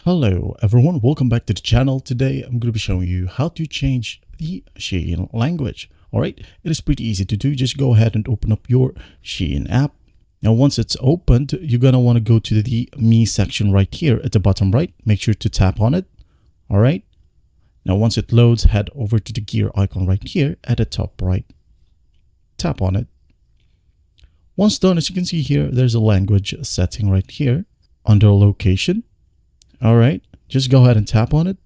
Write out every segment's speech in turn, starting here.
Hello everyone, welcome back to the channel. Today I'm going to be showing you how to change the Shein language. Alright, it is pretty easy to do. Just go ahead and open up your Shein app. Now once it's opened, you're going to want to go to the Me section right here at the bottom right. Make sure to tap on it. Alright, now once it loads, head over to the gear icon right here at the top right. Tap on it. Once done, as you can see here, there's a language setting right here under location. All right, just go ahead and tap on it.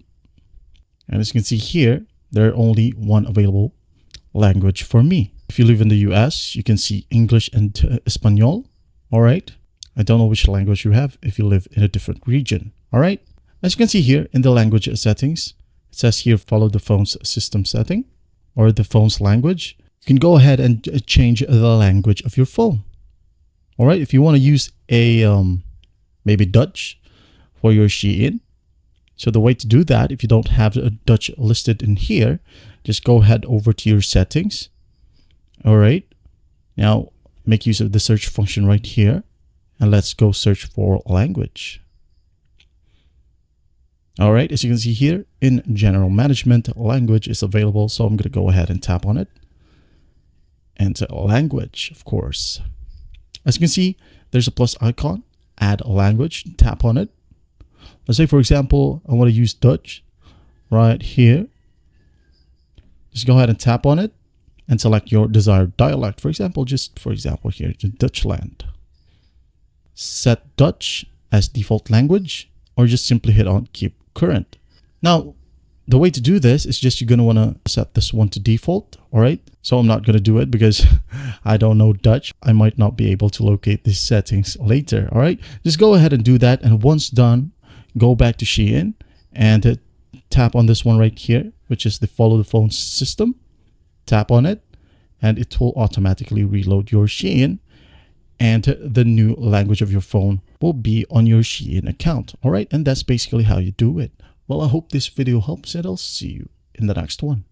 And as you can see here, there are only one available language for me. If you live in the US, you can see English and Espanol. All right, I don't know which language you have if you live in a different region. All right, as you can see here in the language settings, it says here follow the phone's system setting or the phone's language. You can go ahead and change the language of your phone. All right, if you want to use a maybe Dutch for your Shein. So the way to do that, if you don't have a Dutch listed in here, just go ahead over to your settings. All right, now make use of the search function right here, and let's go search for language. All right, as you can see here in general management, language is available. So I'm going to go ahead and tap on it. And language, of course. As you can see, there's a plus icon, add a language, tap on it. Let's say, for example, I want to use Dutch right here. Just go ahead and tap on it and select your desired dialect. For example, here, Dutchland. Set Dutch as default language, or just simply hit on keep current. Now, the way to do this is just you're going to want to set this one to default. All right. So I'm not going to do it because I don't know Dutch. I might not be able to locate these settings later. All right. Just go ahead and do that. And once done, go back to Shein and tap on this one right here, which is the follow the phone system. Tap on it and it will automatically reload your Shein, and the new language of your phone will be on your Shein account. All right. And that's basically how you do it. Well, I hope this video helps, and I'll see you in the next one.